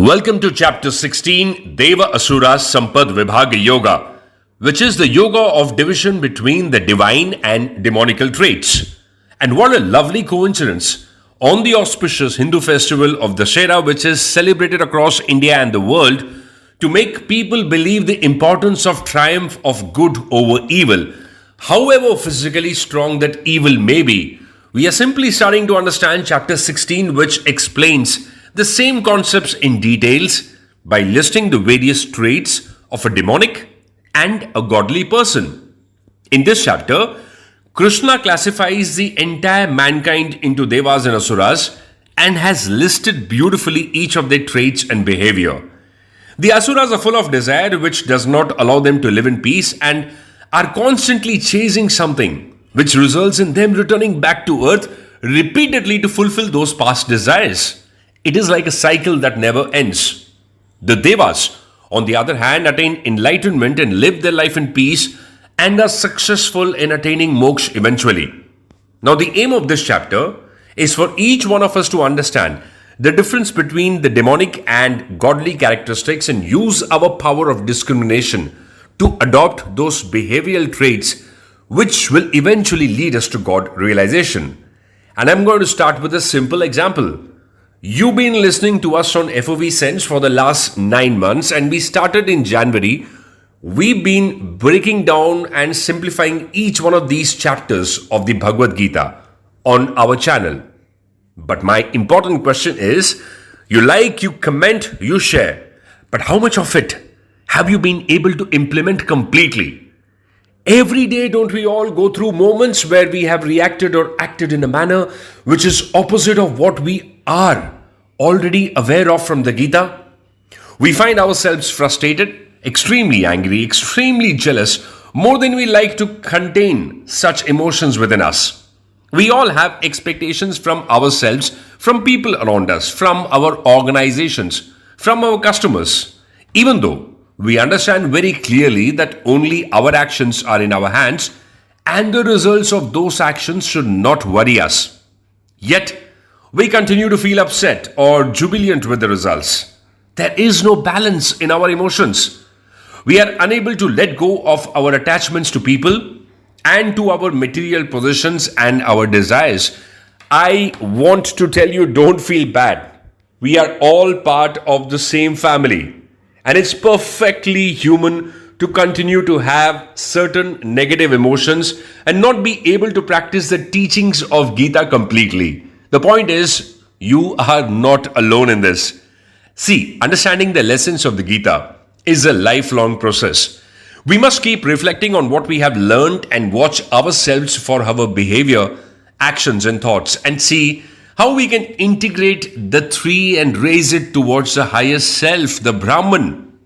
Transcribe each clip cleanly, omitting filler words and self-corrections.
Welcome to chapter 16, Deva Asura Sampad Vibhaga Yoga, which is the yoga of division between the divine and demonical traits. And what a lovely coincidence! On the auspicious Hindu festival of Dussehra, which is celebrated across India and the world, to make people believe the importance of triumph of good over evil, however physically strong that evil may be, we are simply starting to understand chapter 16, which explains the same concepts in details by listing the various traits of a demonic and a godly person. In this chapter, Krishna classifies the entire mankind into devas and asuras and has listed beautifully each of their traits and behavior. The asuras are full of desire which does not allow them to live in peace and are constantly chasing something, which results in them returning back to earth repeatedly to fulfill those past desires. It is like a cycle that never ends. The devas, on the other hand, attain enlightenment and live their life in peace and are successful in attaining moksha eventually. Now, the aim of this chapter is for each one of us to understand the difference between the demonic and godly characteristics and use our power of discrimination to adopt those behavioral traits which will eventually lead us to God realization. And I'm going to start with a simple example. You've been listening to us on FOV Sense for the last 9 months, and we started in January. We've been breaking down and simplifying each one of these chapters of the Bhagavad Gita on our channel. But my important question is, you like, you comment, you share, but how much of it have you been able to implement completely? Every day, don't we all go through moments where we have reacted or acted in a manner which is opposite of what we are already aware of from the Gita? We find ourselves frustrated, extremely angry, extremely jealous, more than we like to contain such emotions within us. We all have expectations from ourselves, from people around us, from our organizations, from our customers, even though we understand very clearly that only our actions are in our hands and the results of those actions should not worry us. Yet, we continue to feel upset or jubilant with the results. There is no balance in our emotions. We are unable to let go of our attachments to people and to our material possessions and our desires. I want to tell you, don't feel bad. We are all part of the same family. And it's perfectly human to continue to have certain negative emotions and not be able to practice the teachings of Gita completely. The point is, you are not alone in this. See, understanding the lessons of the Gita is a lifelong process. We must keep reflecting on what we have learned and watch ourselves for our behavior, actions and thoughts and see how we can integrate the three and raise it towards the highest self, the Brahman.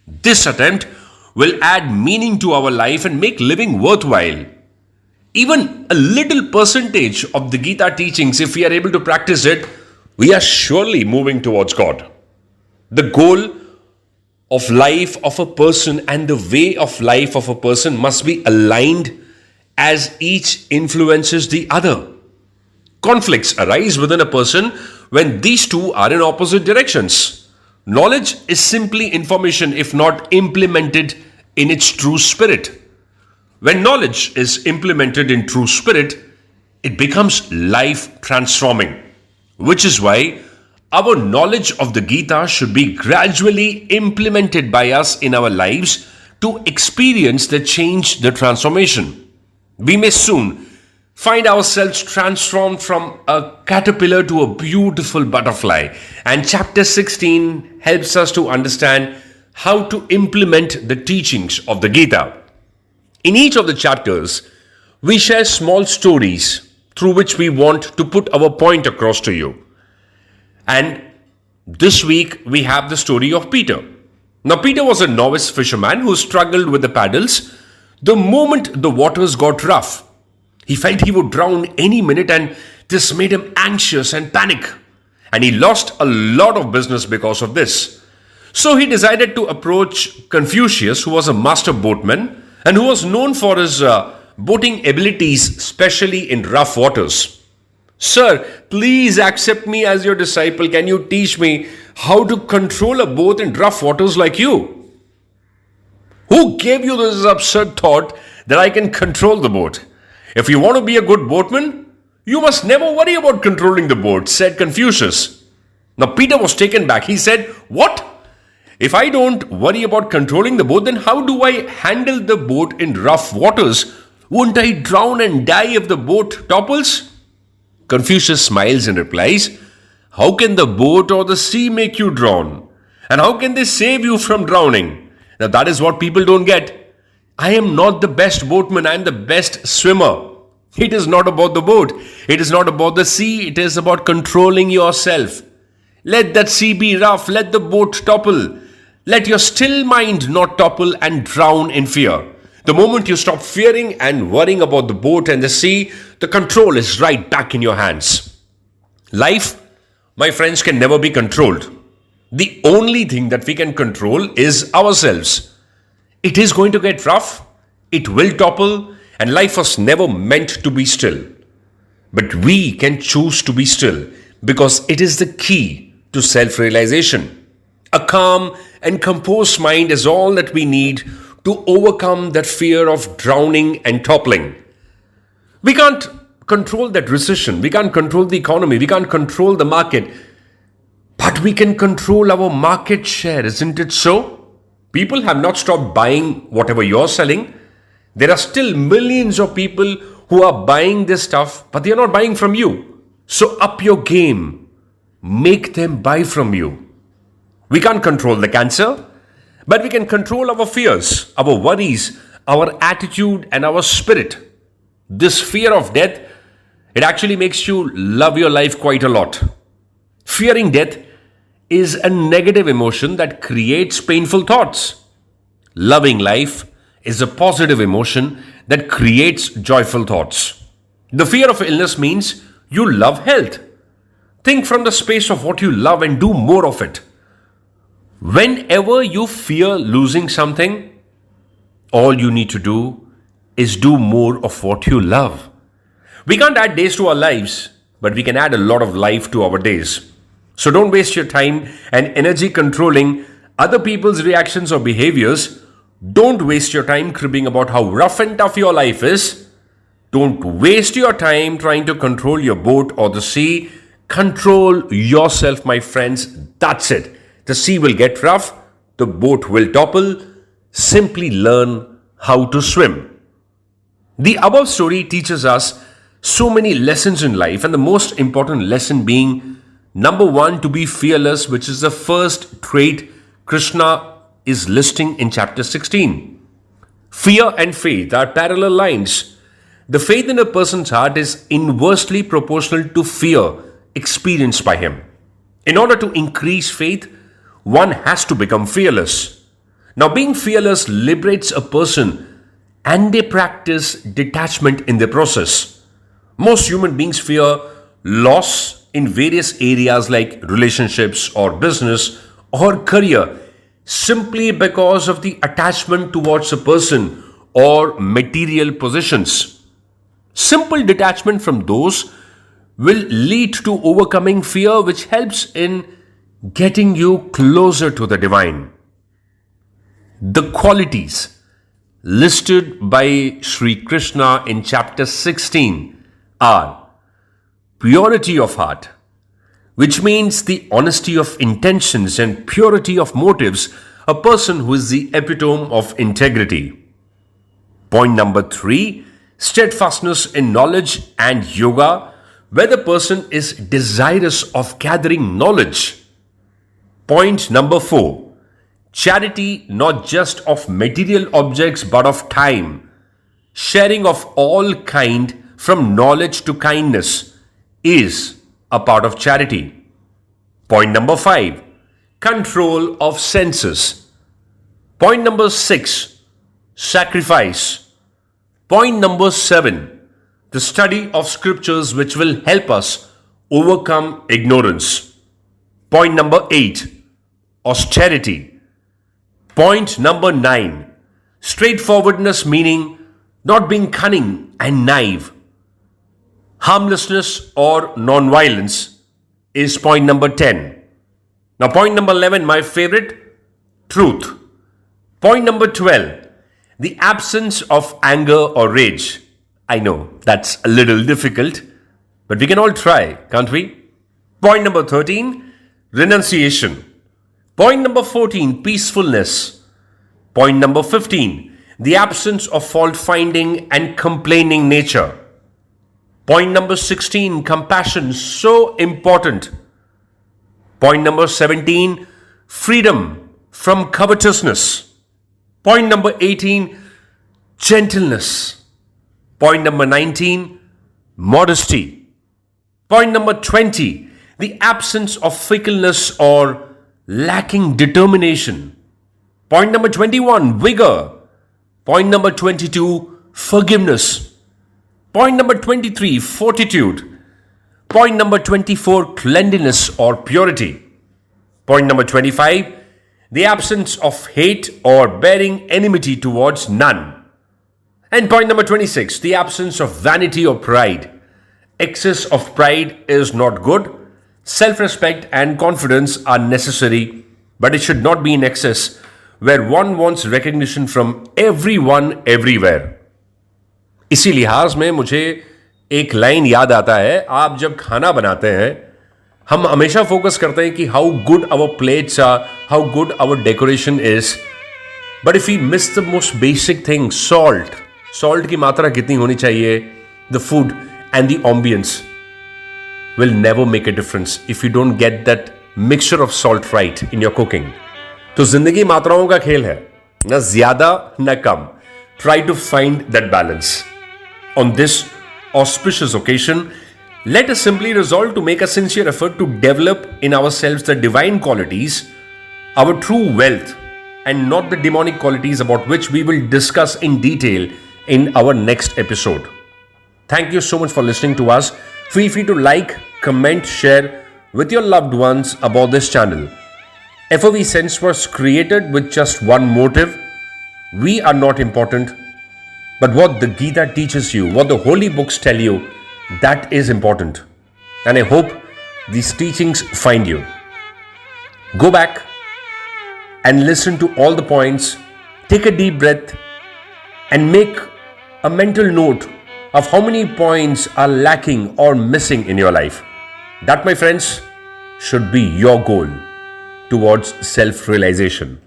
This attempt will add meaning to our life and make living worthwhile. Even a little percentage of the Gita teachings, if we are able to practice it, we are surely moving towards God. The goal of life of a person and the way of life of a person must be aligned as each influences the other. Conflicts arise within a person when these two are in opposite directions. Knowledge is simply information if not implemented in its true spirit. When knowledge is implemented in true spirit, it becomes life transforming, which is why our knowledge of the Gita should be gradually implemented by us in our lives to experience the change, the transformation. We may soon find ourselves transformed from a caterpillar to a beautiful butterfly. And chapter 16 helps us to understand how to implement the teachings of the Gita. In each of the chapters, we share small stories through which we want to put our point across to you. And this week, we have the story of Peter. Now, Peter was a novice fisherman who struggled with the paddles. The moment the waters got rough, he felt he would drown any minute, and this made him anxious and panic. And he lost a lot of business because of this. So he decided to approach Confucius, who was a master boatman and who was known for his boating abilities, especially in rough waters. Sir, please accept me as your disciple. Can you teach me how to control a boat in rough waters like you? Who gave you this absurd thought that I can control the boat? If you want to be a good boatman, you must never worry about controlling the boat, said Confucius. Now Peter was taken back. He said, "What? If I don't worry about controlling the boat, then how do I handle the boat in rough waters? Won't I drown and die if the boat topples?" Confucius smiles and replies, "How can the boat or the sea make you drown? And how can they save you from drowning?" Now that is what people don't get. I am not the best boatman, I am the best swimmer. It is not about the boat. It is not about the sea. It is about controlling yourself. Let that sea be rough. Let the boat topple. Let your still mind not topple and drown in fear. The moment you stop fearing and worrying about the boat and the sea, the control is right back in your hands. Life, my friends, can never be controlled. The only thing that we can control is ourselves. It is going to get rough. It will topple. And life was never meant to be still. But we can choose to be still because it is the key to self-realization. A calm and composed mind is all that we need to overcome that fear of drowning and toppling. We can't control that recession. We can't control the economy. We can't control the market. But we can control our market share, isn't it so? People have not stopped buying whatever you're selling. There are still millions of people who are buying this stuff, but they are not buying from you. So up your game. Make them buy from you. We can't control the cancer, but we can control our fears, our worries, our attitude, and our spirit. This fear of death, it actually makes you love your life quite a lot. Fearing death is a negative emotion that creates painful thoughts. Loving life is a positive emotion that creates joyful thoughts. The fear of illness means you love health. Think from the space of what you love and do more of it. Whenever you fear losing something, all you need to do is do more of what you love. We can't add days to our lives, but we can add a lot of life to our days. So don't waste your time and energy controlling other people's reactions or behaviors. Don't waste your time cribbing about how rough and tough your life is. Don't waste your time trying to control your boat or the sea. Control yourself, my friends. That's it. The sea will get rough. The boat will topple. Simply learn how to swim. The above story teaches us so many lessons in life, and the most important lesson being number one, to be fearless, which is the first trait Krishna is listing in chapter 16. Fear and faith are parallel lines. The faith in a person's heart is inversely proportional to fear experienced by him. In order to increase faith, one has to become fearless. Now, being fearless liberates a person and they practice detachment in the process. Most human beings fear loss in various areas like relationships or business or career, simply because of the attachment towards a person or material possessions. Simple detachment from those will lead to overcoming fear, which helps in getting you closer to the divine. The qualities listed by Sri Krishna in chapter 16 are purity of heart, which means the honesty of intentions and purity of motives, a person who is the epitome of integrity. Point number 3, steadfastness in knowledge and yoga, where the person is desirous of gathering knowledge. Point number 4, charity not just of material objects but of time, sharing of all kind from knowledge to kindness is a part of charity. Point number 5, control of senses. Point number 6, sacrifice. Point number 7, the study of scriptures which will help us overcome ignorance. Point number 8, austerity. Point number 9, straightforwardness, meaning not being cunning and naive. Harmlessness or non-violence is point number 10. Now, point number 11, my favorite, truth. Point number 12, the absence of anger or rage. I know that's a little difficult, but we can all try, can't we? Point number 13, renunciation. Point number 14, peacefulness. Point number 15, the absence of fault finding and complaining nature. Point number 16, compassion, so important. Point number 17, freedom from covetousness. Point number 18, gentleness. Point number 19, modesty. Point number 20, the absence of fickleness or lacking determination. Point number 21, vigor. Point number 22, forgiveness. Point number 23, fortitude. Point number 24, cleanliness or purity. Point number 25, the absence of hate or bearing enmity towards none. And point number 26, the absence of vanity or pride. Excess of pride is not good. Self-respect and confidence are necessary, but it should not be in excess where one wants recognition from everyone everywhere. इसी लिहाज में मुझे एक line याद आता है, आप जब खाना बनाते हैं हम हमेशा फोकस करते हैं कि how good our plates are, how good our decoration is, but if we miss the most basic thing, salt की मात्रा कितनी होनी चाहिए, the food and the ambience will never make a difference if you don't get that mixture of salt right in your cooking. तो जिंदगी मात्राओं का खेल है, ना ज्यादा ना कम. Try to find that balance. On this auspicious occasion, let us simply resolve to make a sincere effort to develop in ourselves the divine qualities, our true wealth, and not the demonic qualities about which we will discuss in detail in our next episode. Thank you so much for listening to us. Feel free to like, comment, share with your loved ones about this channel. FOV Sense was created with just one motive. We are not important, but what the Gita teaches you, what the holy books tell you, that is important. And I hope these teachings find you. Go back and listen to all the points, take a deep breath, and make a mental note of how many points are lacking or missing in your life. That, my friends, should be your goal towards self-realization.